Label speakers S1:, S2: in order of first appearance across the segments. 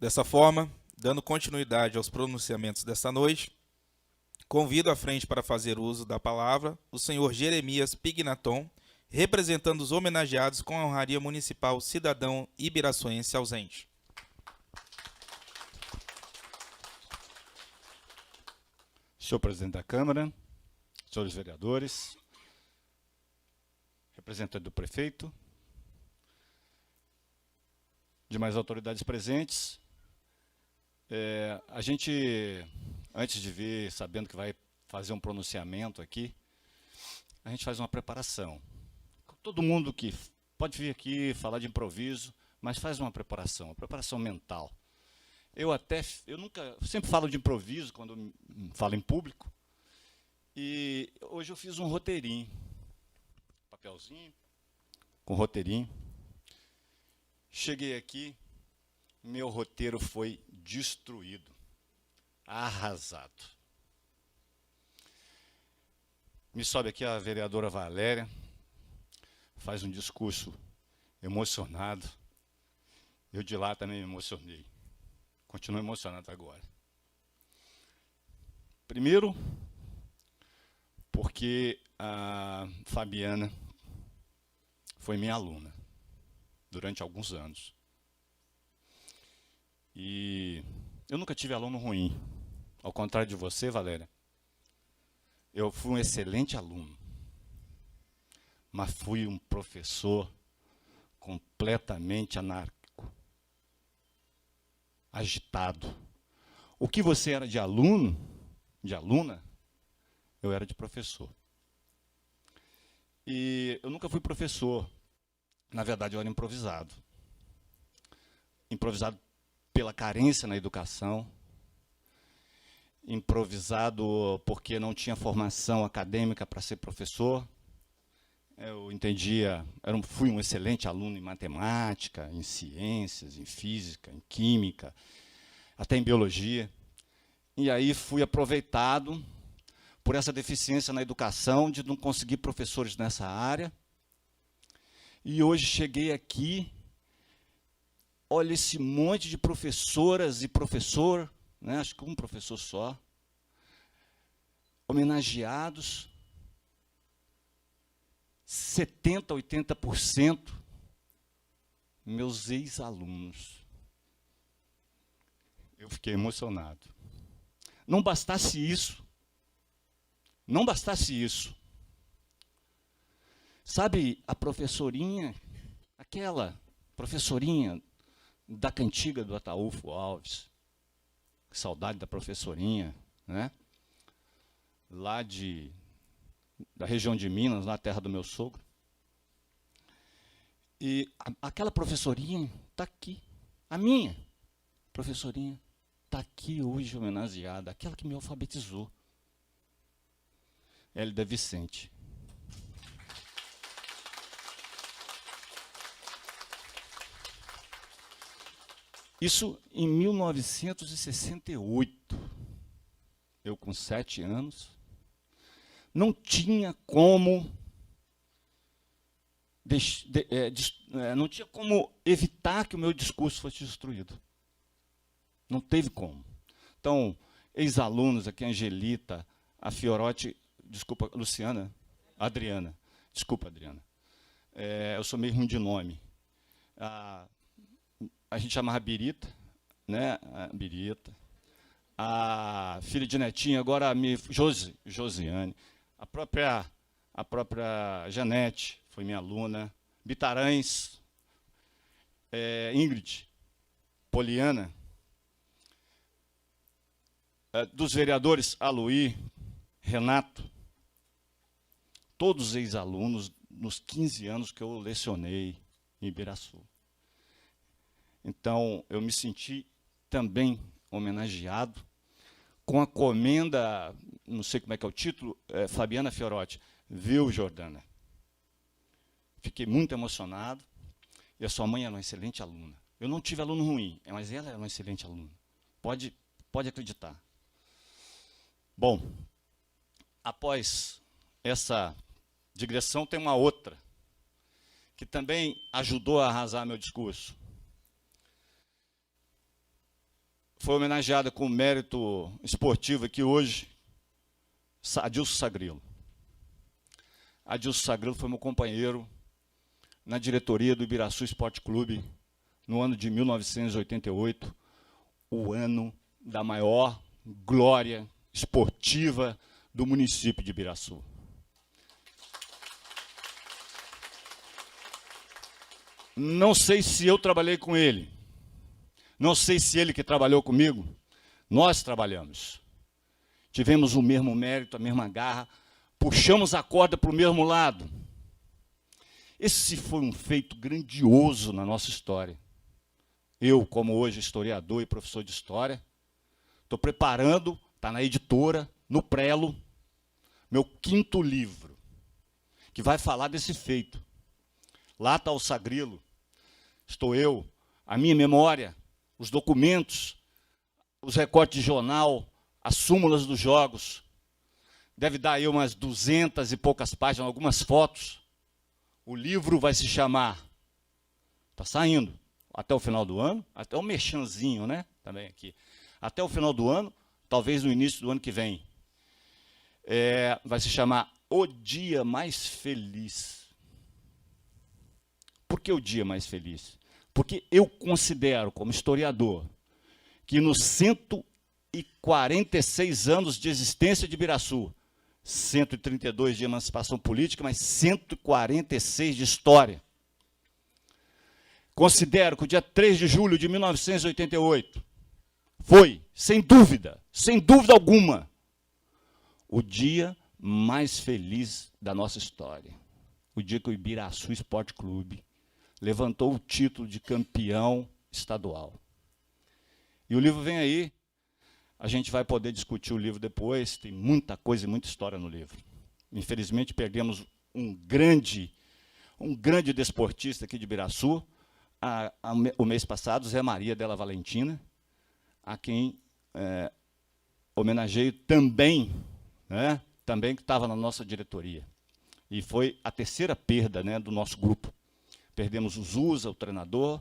S1: Dessa forma, dando continuidade aos pronunciamentos desta noite, convido à frente para fazer uso da palavra o senhor Jeremias Pignaton, representando os homenageados com a honraria municipal cidadão ibiraçoense ausente.
S2: Senhor presidente da Câmara, senhores vereadores, representante do prefeito, demais autoridades presentes, a gente, antes de vir sabendo que vai fazer um pronunciamento aqui, a gente faz uma preparação. Todo mundo que pode vir aqui falar de improviso, mas faz uma preparação mental. Eu sempre falo de improviso quando falo em público, e hoje eu fiz um roteirinho, papelzinho, com roteirinho. Cheguei aqui, meu roteiro foi destruído, arrasado. Me sobe aqui a vereadora Valéria, faz um discurso emocionado. Eu de lá também me emocionei. Continuo emocionado agora. Primeiro, porque a Fabiana foi minha aluna durante alguns anos. E eu nunca tive aluno ruim. Ao contrário de você, Valéria, eu fui um excelente aluno, mas fui um professor completamente anárquico, agitado. O que você era de aluno, de aluna, eu era de professor. E eu nunca fui professor. Na verdade, eu era improvisado. Improvisado pela carência na educação, improvisado porque não tinha formação acadêmica para ser professor. Eu fui um excelente aluno em matemática, em ciências, em física, em química, até em biologia. E aí fui aproveitado por essa deficiência na educação, de não conseguir professores nessa área. E hoje cheguei aqui, olha esse monte de professoras e professor, né, acho que um professor só, homenageados, 70%, 80% meus ex-alunos. Eu fiquei emocionado. Não bastasse isso, sabe a professorinha, aquela professorinha da cantiga do Ataúfo Alves, que saudade da professorinha, né? Lá da região de Minas, na terra do meu sogro. E aquela professorinha está aqui, a minha professorinha está aqui hoje homenageada, aquela que me alfabetizou, Hélida Vicente. Isso em 1968, eu com 7 anos, não tinha como evitar que o meu discurso fosse destruído. Não teve como. Então, ex-alunos aqui, Angelita, a Fiorotti, desculpa, Luciana, Adriana, desculpa, Adriana. Eu sou meio ruim de nome. A gente chamava Birita, né? A Birita. A filha de Netinho, agora Josiane. A própria Janete foi minha aluna. Bitarães, Ingrid, Poliana. Dos vereadores, Aloí, Renato. Todos ex-alunos nos 15 anos que eu lecionei em Ibiraçu. Então, eu me senti também homenageado com a comenda, não sei como é que é o título, Fabiana Fiorotti, viu, Jordana? Fiquei muito emocionado, e a sua mãe era uma excelente aluna. Eu não tive aluno ruim, mas ela era uma excelente aluna. Pode acreditar. Bom, após essa digressão, tem uma outra, que também ajudou a arrasar meu discurso. foi homenageada com mérito esportivo aqui hoje, Adilson Sagrilo. Adilson Sagrilo foi meu companheiro na diretoria do Ibiraçu Esporte Clube no ano de 1988, o ano da maior glória esportiva do município de Ibiraçu. Não sei se eu trabalhei com ele, não sei se ele que trabalhou comigo, nós trabalhamos. Tivemos o mesmo mérito, a mesma garra, puxamos a corda para o mesmo lado. Esse foi um feito grandioso na nossa história. Eu, como hoje historiador e professor de história, estou preparando, está na editora, no Prelo, meu 5º livro, que vai falar desse feito. Lá está o Sagrilo, estou eu, a minha memória, os documentos, os recortes de jornal, as súmulas dos jogos. Deve dar aí umas 200 e poucas páginas, algumas fotos. O livro vai se chamar, está saindo, até o final do ano, até um merchanzinho, né? Também aqui. Até o final do ano, talvez no início do ano que vem. Vai se chamar O Dia Mais Feliz. Por que o dia mais feliz? Porque eu considero, como historiador, que nos 146 anos de existência de Ibiraçu, 132 de emancipação política, mas 146 de história. Considero que o dia 3 de julho de 1988 foi, sem dúvida alguma, o dia mais feliz da nossa história. O dia que o Ibiraçu Esporte Clube levantou o título de campeão estadual. E o livro vem aí, a gente vai poder discutir o livro depois, tem muita coisa e muita história no livro. Infelizmente, perdemos um grande desportista aqui de Ibiraçu, o mês passado, Zé Maria Della Valentina, a quem homenageio também, né, também que estava na nossa diretoria. E foi a terceira perda, né, do nosso grupo. Perdemos o Zusa, o treinador,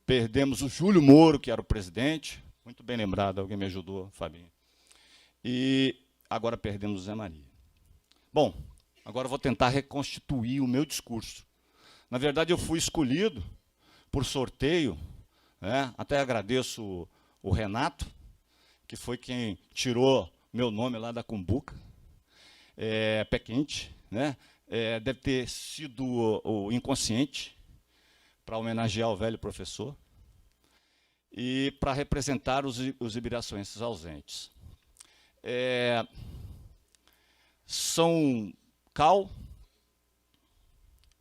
S2: perdemos o Júlio Moro, que era o presidente, muito bem lembrado, alguém me ajudou, Fabinho. E agora perdemos o Zé Maria. Bom, agora eu vou tentar reconstituir o meu discurso. Na verdade, eu fui escolhido por sorteio, né? Até agradeço o Renato, que foi quem tirou meu nome lá da Cumbuca, Pé Quente, né? Deve ter sido o inconsciente, para homenagear o velho professor, e para representar os ibiraçuenses ausentes. São Cal,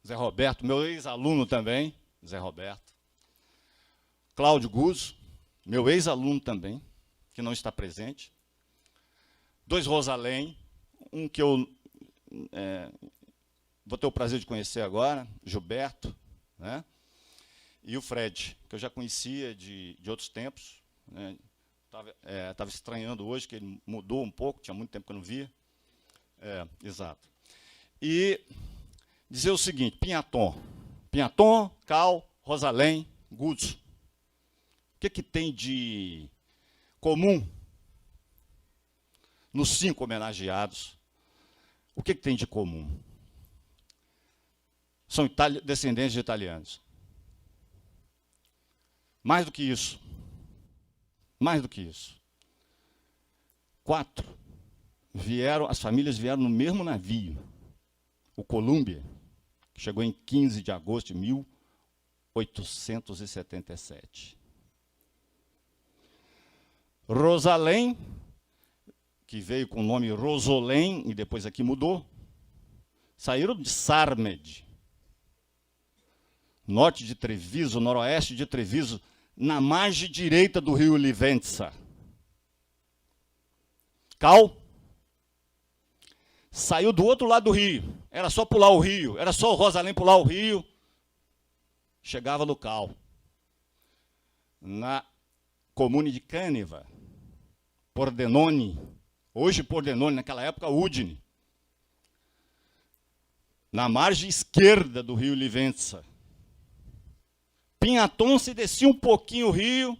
S2: Zé Roberto, meu ex-aluno também, Zé Roberto, Cláudio Guzzo, meu ex-aluno também, que não está presente, 2 Rosalém, um que eu vou ter o prazer de conhecer agora, Gilberto, né? E o Fred, que eu já conhecia de outros tempos, né? Estava estranhando hoje, que ele mudou um pouco, tinha muito tempo que eu não via. Exato. E dizer o seguinte, Pinhaton, Cal, Rosalém, Guzzo. O que tem de comum nos 5 homenageados? O que tem de comum? São descendentes de italianos. Mais do que isso. 4 as famílias vieram no mesmo navio. O Columbia, que chegou em 15 de agosto de 1877. Rosalém, que veio com o nome Rosolém, e depois aqui mudou, saíram de Sarmed, norte de Treviso, noroeste de Treviso, na margem direita do rio Livenza. Cal saiu do outro lado do rio, era só pular o rio, era só o Rosalém pular o rio, chegava no Cal, na comune de Câneva, Pordenone, hoje Pordenone, naquela época Udine, na margem esquerda do rio Livenza. Pinhaton, se descia um pouquinho o rio,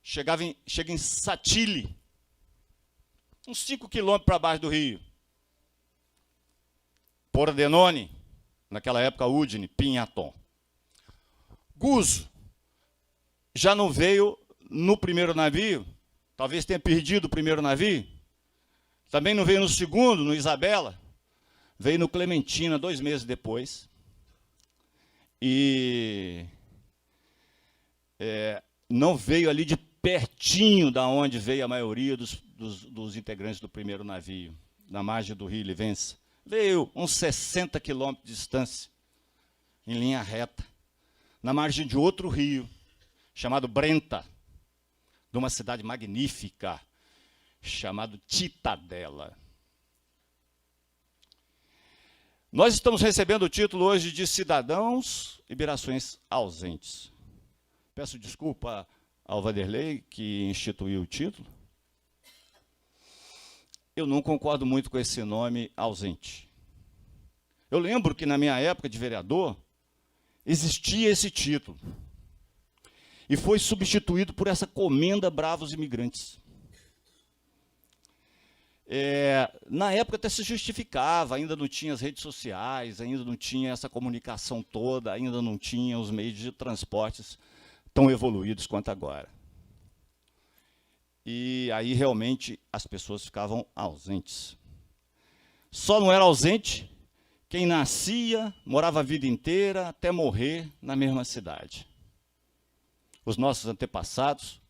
S2: chega em Satile, uns 5 quilômetros para baixo do rio. Pordenone, naquela época Udine, Pinhaton. Guzo já não veio no primeiro navio, talvez tenha perdido o primeiro navio, também não veio no segundo, no Isabela, veio no Clementina 2 meses depois. E não veio ali de pertinho da onde veio a maioria dos integrantes do primeiro navio, na margem do rio Livença. Veio uns 60 quilômetros de distância, em linha reta, na margem de outro rio, chamado Brenta, de uma cidade magnífica, chamado Titadela. Nós estamos recebendo o título hoje de Cidadãos Ibiraçuenses Ausentes. Peço desculpa ao Vanderlei, que instituiu o título. Eu não concordo muito com esse nome ausente. Eu lembro que na minha época de vereador, existia esse título. E foi substituído por essa comenda Bravos Imigrantes. Na época até se justificava, ainda não tinha as redes sociais, ainda não tinha essa comunicação toda, ainda não tinha os meios de transportes tão evoluídos quanto agora. E aí realmente as pessoas ficavam ausentes. Só não era ausente quem nascia, morava a vida inteira, até morrer na mesma cidade. Os nossos antepassados,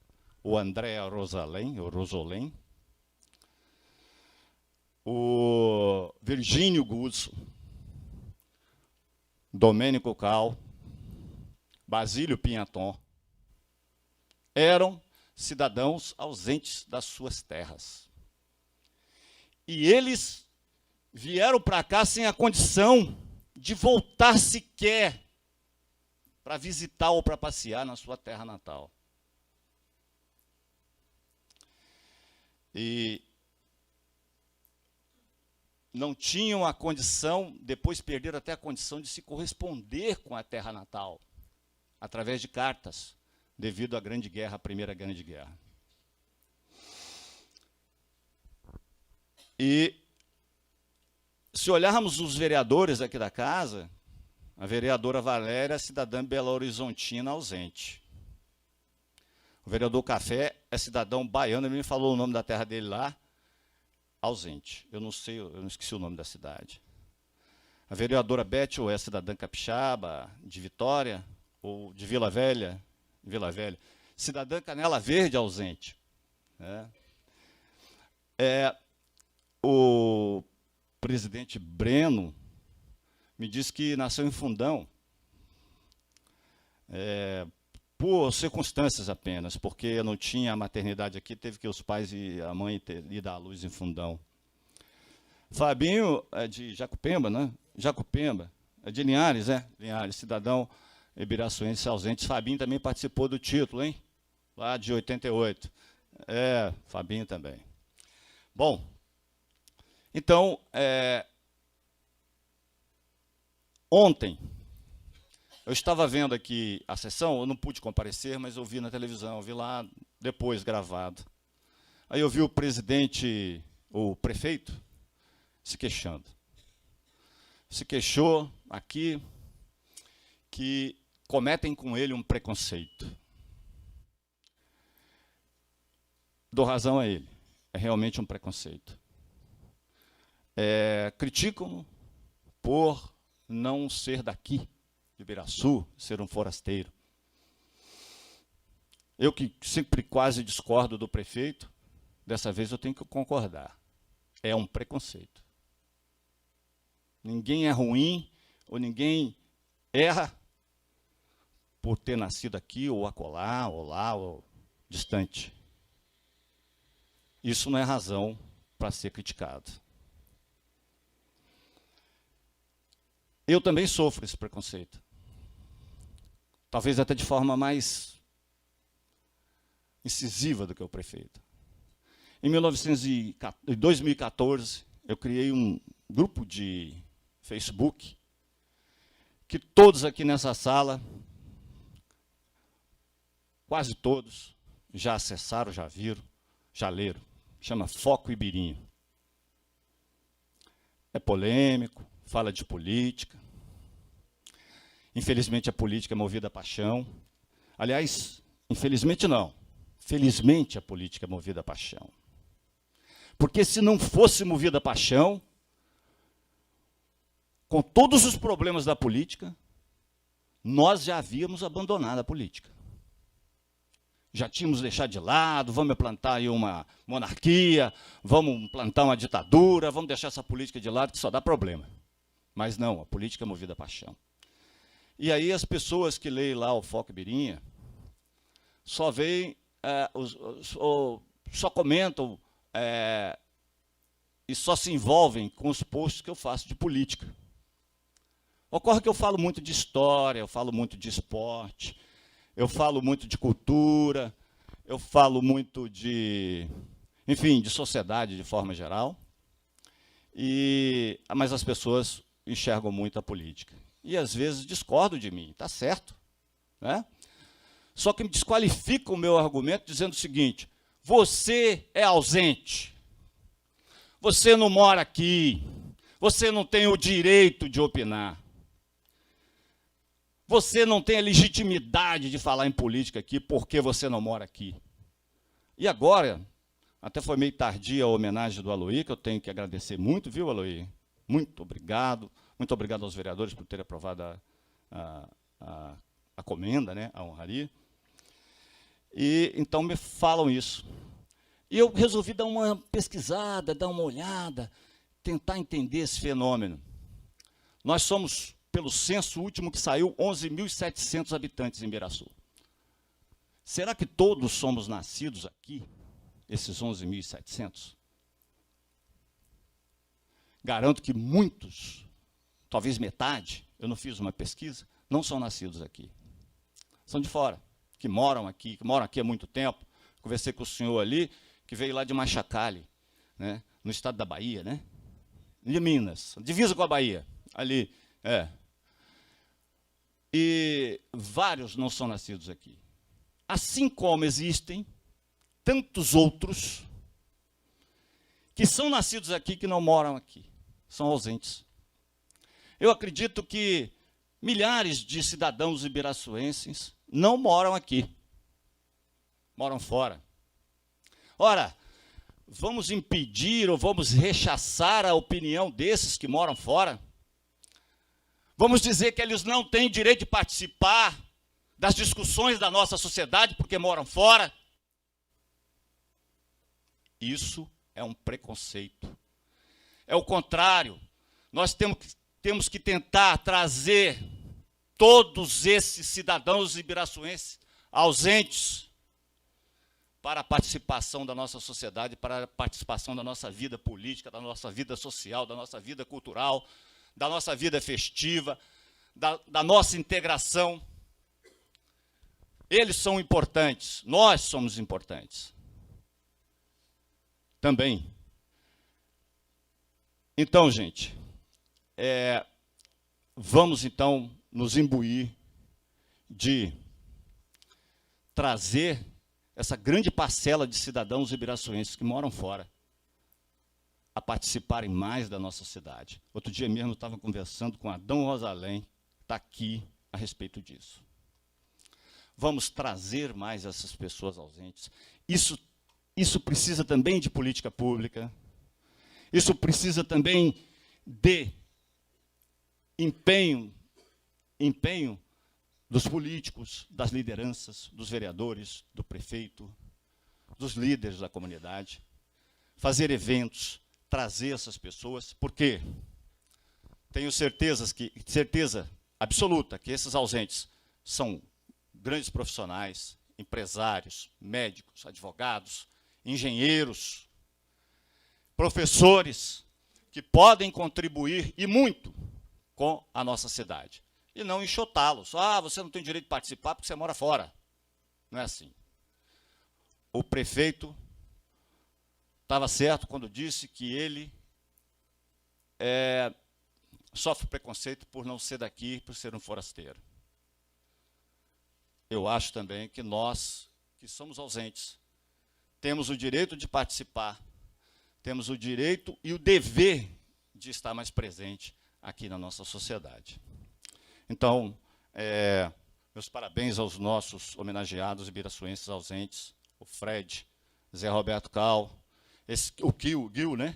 S2: o André Rosalém, o Rosolém, o Virgínio Guzzo, Domênico Cal, Basílio Pinhaton, eram cidadãos ausentes das suas terras. E eles vieram para cá sem a condição de voltar sequer para visitar ou para passear na sua terra natal. E não tinham a condição, depois perderam até a condição de se corresponder com a terra natal, através de cartas, devido à Grande Guerra, a Primeira Grande Guerra. E, se olharmos os vereadores aqui da casa, a vereadora Valéria é cidadã belo-horizontina ausente. O vereador Café é cidadão baiano, ele me falou o nome da terra dele lá, ausente. Eu não sei, eu não esqueci o nome da cidade. A vereadora Beth ou é cidadã capixaba, de Vitória, ou de Vila Velha. Cidadã Canela Verde ausente. O presidente Breno me disse que nasceu em Fundão, por circunstâncias apenas, porque não tinha a maternidade aqui, teve que os pais e a mãe ir dar à luz em Fundão. Fabinho é de Jacupemba, né? Jacupemba, é de Linhares, Linhares, cidadão ibiraçuense ausente. Fabinho também participou do título, hein? Lá de 88. Fabinho também. Bom, então, ontem, eu estava vendo aqui a sessão, eu não pude comparecer, mas eu vi na televisão, eu vi lá depois gravado. Aí eu vi o presidente, o prefeito, se queixando. Se queixou aqui que cometem com ele um preconceito. Dou razão a ele, é realmente um preconceito. Criticam-no por não ser daqui, de Ibiraçu, ser um forasteiro. Eu que sempre quase discordo do prefeito, dessa vez eu tenho que concordar. É um preconceito. Ninguém é ruim, ou ninguém erra por ter nascido aqui, ou acolá, ou lá, ou distante. Isso não é razão para ser criticado. Eu também sofro esse preconceito. Talvez até de forma mais incisiva do que o prefeito. Em 2014, eu criei um grupo de Facebook que todos aqui nessa sala, quase todos, já acessaram, já viram, já leram. Chama Foco Ibirinha. É polêmico, fala de política. Infelizmente, a política é movida a paixão. Aliás, infelizmente não. Felizmente, a política é movida a paixão. Porque se não fosse movida a paixão, com todos os problemas da política, nós já havíamos abandonado a política. Já tínhamos deixado de lado, vamos implantar aí uma monarquia, vamos implantar uma ditadura, vamos deixar essa política de lado que só dá problema. Mas não, a política é movida a paixão. E aí as pessoas que leem lá o Foco Ibirinha só veem, só comentam e só se envolvem com os posts que eu faço de política. Ocorre que eu falo muito de história, eu falo muito de esporte, eu falo muito de cultura, eu falo muito de, enfim, de sociedade de forma geral, mas as pessoas enxergam muito a política. E às vezes discordam de mim, está certo, né? Só que me desqualificam o meu argumento dizendo o seguinte: você é ausente, você não mora aqui, você não tem o direito de opinar, você não tem a legitimidade de falar em política aqui porque você não mora aqui. E agora, até foi meio tardia a homenagem do Aloy, que eu tenho que agradecer muito, viu, Aloy? Muito obrigado aos vereadores por terem aprovado a comenda, né, a honraria. E então me falam isso. E eu resolvi dar uma pesquisada, dar uma olhada, tentar entender esse fenômeno. Nós somos, pelo censo último que saiu, 11.700 habitantes em Ibiraçu. Será que todos somos nascidos aqui, esses 11.700? Garanto que muitos, talvez metade, eu não fiz uma pesquisa, não são nascidos aqui. São de fora, que moram aqui há muito tempo. Conversei com o senhor ali, que veio lá de Machacali, né, no estado da Bahia, né? De Minas, divisa com a Bahia, ali, E vários não são nascidos aqui. Assim como existem tantos outros que são nascidos aqui que não moram aqui, são ausentes. Eu acredito que milhares de cidadãos ibiraçuenses não moram aqui, moram fora. Ora, vamos impedir ou vamos rechaçar a opinião desses que moram fora? Vamos dizer que eles não têm direito de participar das discussões da nossa sociedade porque moram fora? Isso é um preconceito. É o contrário. Nós temos que tentar trazer todos esses cidadãos ibiraçuenses ausentes para a participação da nossa sociedade, para a participação da nossa vida política, da nossa vida social, da nossa vida cultural, da nossa vida festiva, da nossa integração. Eles são importantes, nós somos importantes também. Então, gente, vamos então nos imbuir de trazer essa grande parcela de cidadãos ibiraçuenses que moram fora a participarem mais da nossa cidade. Outro dia mesmo eu estava conversando com Adão Rosalém, está aqui a respeito disso. Vamos trazer mais essas pessoas ausentes. Isso precisa também de política pública. Isso precisa também de empenho dos políticos, das lideranças, dos vereadores, do prefeito, dos líderes da comunidade. Fazer eventos, trazer essas pessoas, porque tenho certeza absoluta que esses ausentes são grandes profissionais, empresários, médicos, advogados, engenheiros, professores, que podem contribuir, e muito, com a nossa cidade. E não enxotá-los. Você não tem direito de participar porque você mora fora. Não é assim. O prefeito estava certo quando disse que ele sofre preconceito por não ser daqui, por ser um forasteiro. Eu acho também que nós, que somos ausentes, temos o direito de participar, temos o direito e o dever de estar mais presente aqui na nossa sociedade. Então, meus parabéns aos nossos homenageados ibiraçuenses ausentes, o Fred, Zé Roberto Cal, o Gil, né?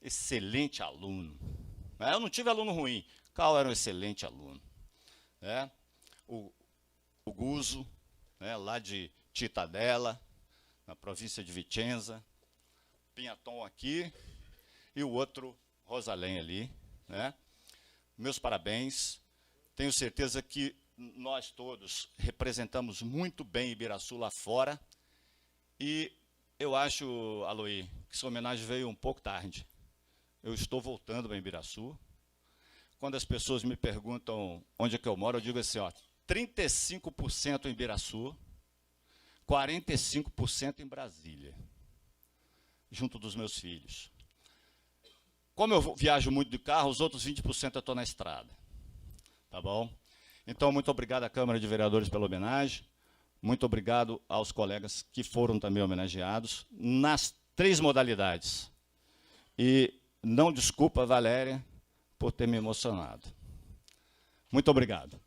S2: Excelente aluno. Eu não tive aluno ruim, Cal era um excelente aluno. Né? O Guzo, né, lá de Cittadella, na província de Vicenza, Pinhaton aqui, e o outro, Rosalém ali. Né? Meus parabéns. Tenho certeza que nós todos representamos muito bem Ibiraçu lá fora, e eu acho, Aloy, que essa homenagem veio um pouco tarde. Eu estou voltando para Ibiraçu. Quando as pessoas me perguntam onde é que eu moro, eu digo assim, ó, 35% em Ibiraçu, 45% em Brasília, junto dos meus filhos. Como eu viajo muito de carro, os outros 20% eu estou na estrada. Tá bom? Então, muito obrigado à Câmara de Vereadores pela homenagem. Muito obrigado aos colegas que foram também homenageados nas 3 modalidades. E não desculpa, Valéria, por ter me emocionado. Muito obrigado.